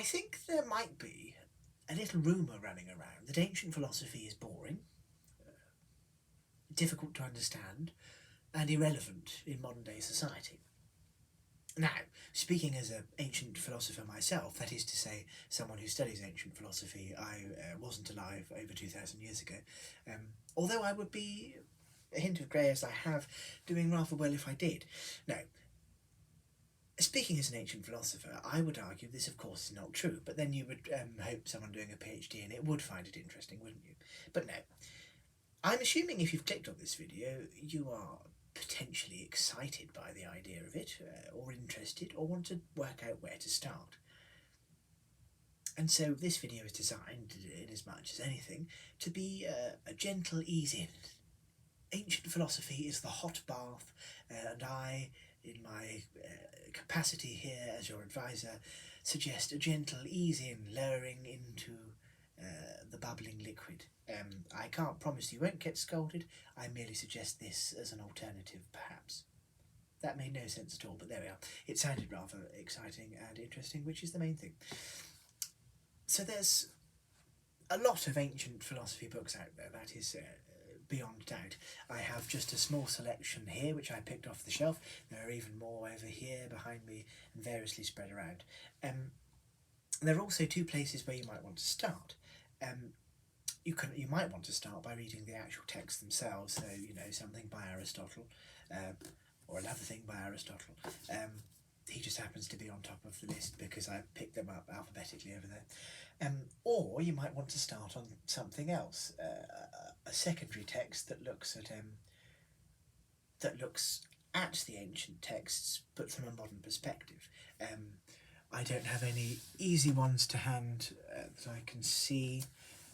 think there might be a little rumour running around that ancient philosophy is boring, difficult to understand, and irrelevant in modern day society. Now, speaking as an ancient philosopher myself, that is to say, someone who studies ancient philosophy, I wasn't alive over 2,000 years ago, although I would be, a hint of grey as I have, doing rather well if I did. Now, speaking as an ancient philosopher, I would argue this, of course, is not true, but then you would hope someone doing a PhD in it would find it interesting, wouldn't you? But no. I'm assuming if you've clicked on this video, you are potentially excited by the idea of it, or interested, or want to work out where to start. And so this video is designed, in as much as anything, to be a gentle ease in. Ancient philosophy is the hot bath, and I, in my capacity here as your advisor, suggest a gentle ease in, lowering into the bubbling liquid. I can't promise you won't get scolded, I merely suggest this as an alternative, perhaps. That made no sense at all, but there we are. It sounded rather exciting and interesting, which is the main thing. So there's a lot of ancient philosophy books out there, that is beyond doubt. I have just a small selection here, which I picked off the shelf. There are even more over here behind me and variously spread around. There are also two places where you might want to start. You might want to start by reading the actual texts themselves, so, something by Aristotle, or another thing by Aristotle. He just happens to be on top of the list because I picked them up alphabetically over there. Or you might want to start on something else, a secondary text that looks at the ancient texts, but from a modern perspective. I don't have any easy ones to hand that I can see.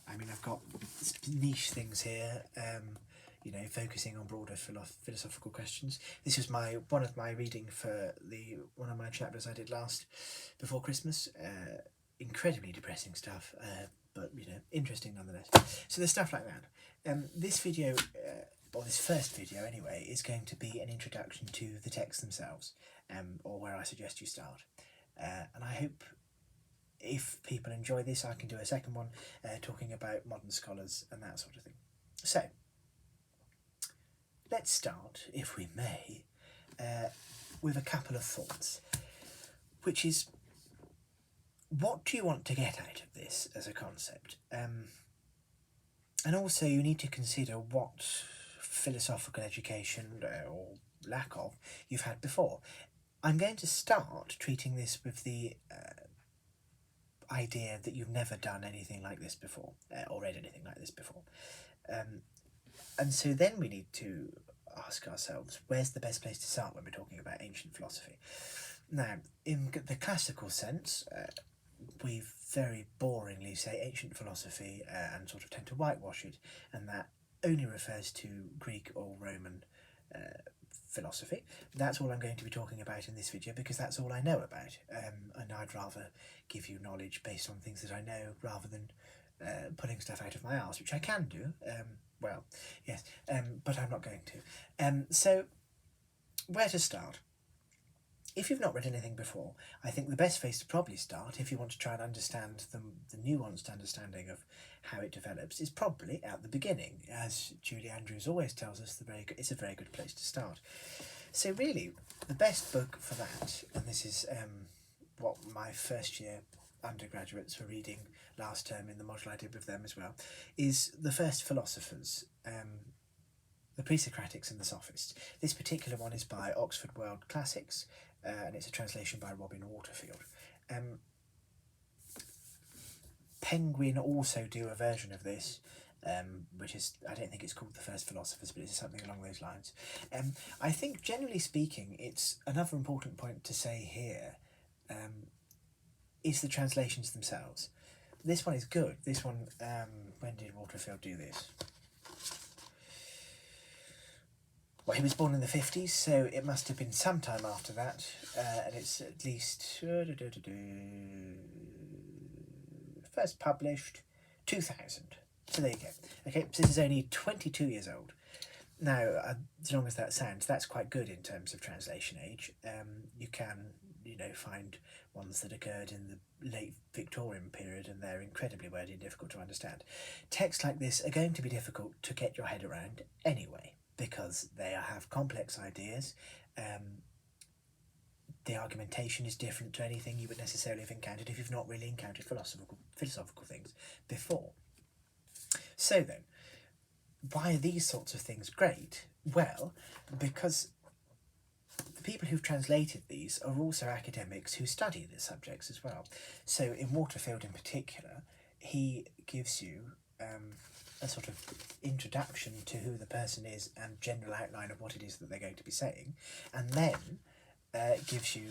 I mean, I've got niche things here, focusing on broader philosophical questions. This was one of my reading for one of my chapters I did before Christmas. Incredibly depressing stuff, but interesting nonetheless. So there's stuff like that. This video, or this first video anyway, is going to be an introduction to the texts themselves, or where I suggest you start. And I hope, if people enjoy this, I can do a second one talking about modern scholars and that sort of thing. So, let's start, if we may, with a couple of thoughts, which is, what do you want to get out of this as a concept? And also you need to consider what philosophical education, or lack of, you've had before. I'm going to start treating this with the idea that you've never done anything like this before, or read anything like this before. And so then we need to ask ourselves, where's the best place to start when we're talking about ancient philosophy? Now, in the classical sense, we very boringly say ancient philosophy and sort of tend to whitewash it, and that only refers to Greek or Roman philosophy. That's all I'm going to be talking about in this video, because that's all I know about, and I'd rather give you knowledge based on things that I know rather than pulling stuff out of my arse, which I can do, well, yes, but I'm not going to. So, where to start? If you've not read anything before, I think the best place to probably start, if you want to try and understand the nuanced understanding of how it develops, is probably at the beginning. As Julie Andrews always tells us, it's a very good place to start. So really, the best book for that, and this is what my first year undergraduates were reading last term in the module I did with them as well, is The First Philosophers, the Pre-Socratics and the Sophists. This particular one is by Oxford World Classics, and it's a translation by Robin Waterfield. Penguin also do a version of this, which is, I don't think it's called The First Philosophers, but it's something along those lines. I think, generally speaking, it's another important point to say here, is the translations themselves. This one is good. This one, when did Waterfield do this? Well, he was born in the 50s, so it must have been sometime after that, and it's at least first published 2000. So there you go. Okay, so this is only 22 years old. Now, as long as that sounds, that's quite good in terms of translation age. You can, find ones that occurred in the late Victorian period, and they're incredibly wordy and difficult to understand. Texts like this are going to be difficult to get your head around anyway, because they have complex ideas. The argumentation is different to anything you would necessarily have encountered if you've not really encountered philosophical things before. So then, why are these sorts of things great? Well, because the people who've translated these are also academics who study the subjects as well. So in Waterfield in particular, he gives you a sort of introduction to who the person is and general outline of what it is that they're going to be saying, and then gives you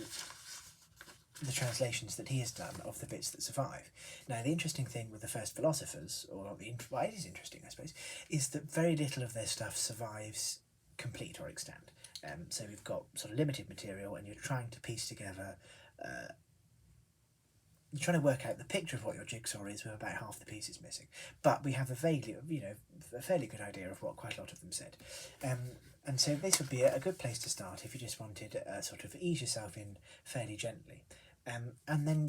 the translations that he has done of the bits that survive. Now, the interesting thing with the first philosophers, or not well, it is interesting, I suppose, is that very little of their stuff survives complete or extant. So we've got sort of limited material, and you're trying to piece together, you're trying to work out the picture of what your jigsaw is with about half the pieces missing. But we have a vaguely, a fairly good idea of what quite a lot of them said. And so this would be a good place to start if you just wanted to sort of ease yourself in fairly gently. And then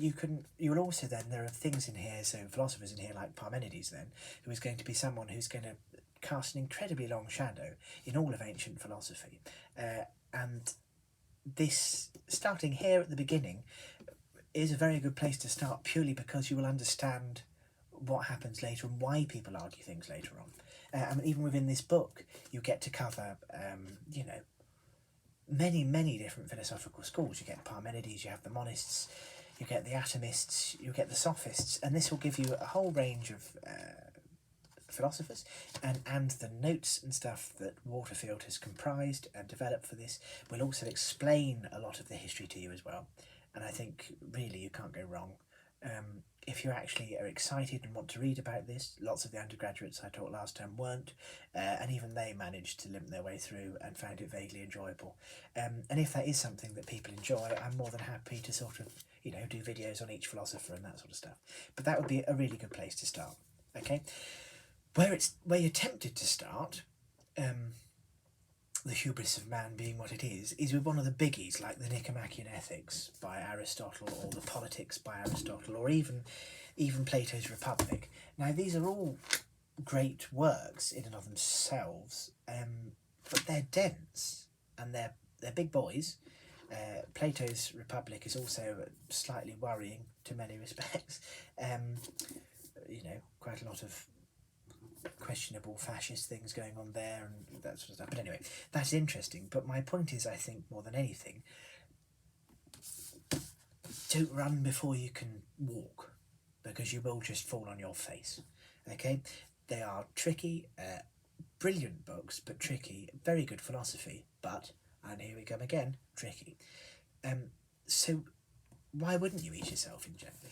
you'll also then, there are things in here, so philosophers in here like Parmenides then, who is going to be someone who's going to cast an incredibly long shadow in all of ancient philosophy. And this, starting here at the beginning, is a very good place to start, purely because you will understand what happens later and why people argue things later on. And even within this book, you get to cover, many different philosophical schools. You get Parmenides, you have the monists, you get the atomists, you get the sophists, and this will give you a whole range of philosophers, and the notes and stuff that Waterfield has comprised and developed for this will also explain a lot of the history to you as well. And I think really you can't go wrong. If you actually are excited and want to read about this, lots of the undergraduates I taught last term weren't, and even they managed to limp their way through and found it vaguely enjoyable. And if that is something that people enjoy, I'm more than happy to sort of, do videos on each philosopher and that sort of stuff. But that would be a really good place to start, okay? Where you're tempted to start, the hubris of man being what it is with one of the biggies, like the Nicomachean Ethics by Aristotle, or the Politics by Aristotle, or even Plato's Republic. Now, these are all great works in and of themselves, but they're dense, and they're big boys. Plato's Republic is also slightly worrying to many respects. Quite a lot of questionable fascist things going on there and that sort of stuff. But anyway, that's interesting. But my point is, I think, more than anything, don't run before you can walk, because you will just fall on your face. Okay? They are tricky, brilliant books, but tricky. Very good philosophy, but, and here we come again, tricky. So why wouldn't you ease yourself in gently?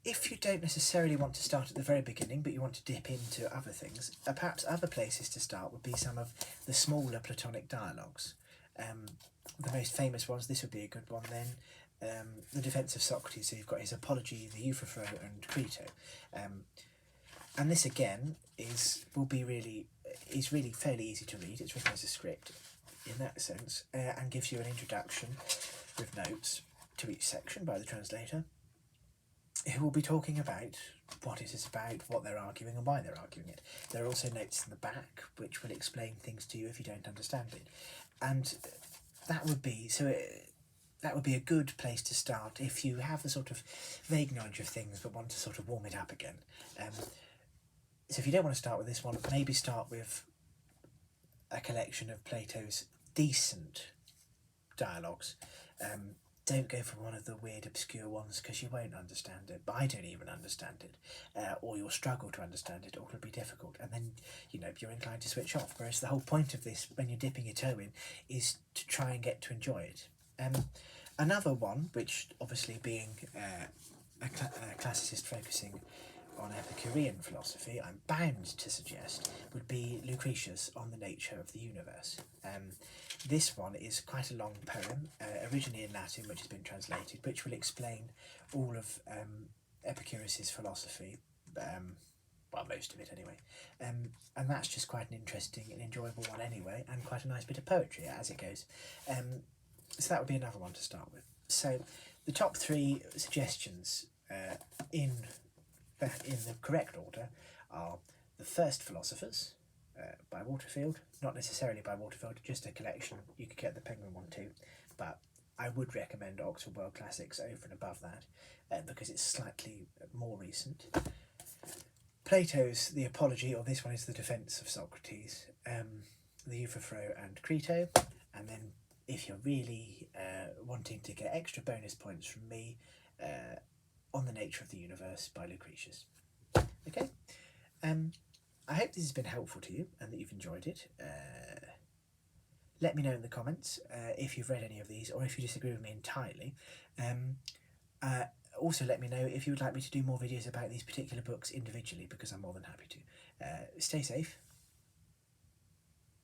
If you don't necessarily want to start at the very beginning, but you want to dip into other things, perhaps other places to start would be some of the smaller Platonic dialogues. The most famous ones, this would be a good one then, the Defence of Socrates. So you've got his Apology, the Euphoro, and Crito. And this again is really fairly easy to read. It's written as a script in that sense, and gives you an introduction with notes to each section by the translator, who will be talking about what it is about, what they're arguing, and why they're arguing it. There are also notes in the back which will explain things to you if you don't understand it. And that would be a good place to start if you have a sort of vague knowledge of things but want to sort of warm it up again. So if you don't want to start with this one, maybe start with a collection of Plato's decent dialogues. Don't go for one of the weird, obscure ones, because you won't understand it. But I don't even understand it. Or you'll struggle to understand it, or it'll be difficult. And then, you're inclined to switch off. Whereas the whole point of this, when you're dipping your toe in, is to try and get to enjoy it. Another one, which obviously being a classicist focusing on Epicurean philosophy, I'm bound to suggest, would be Lucretius on the nature of the universe. This one is quite a long poem, originally in Latin, which has been translated, which will explain all of Epicurus's philosophy, most of it anyway. And that's just quite an interesting and enjoyable one anyway, and quite a nice bit of poetry as it goes. So that would be another one to start with. So the top 3 suggestions in the correct order are The First Philosophers by Waterfield, not necessarily by Waterfield, just a collection. You could get the Penguin one too, but I would recommend Oxford World Classics over and above that because it's slightly more recent. Plato's The Apology, or this one is The Defence of Socrates, the Euphophro and Crito, and then if you're really wanting to get extra bonus points from me, On the Nature of the Universe by Lucretius. Okay, I hope this has been helpful to you and that you've enjoyed it. Let me know in the comments if you've read any of these or if you disagree with me entirely. Also let me know if you would like me to do more videos about these particular books individually, because I'm more than happy to. Stay safe,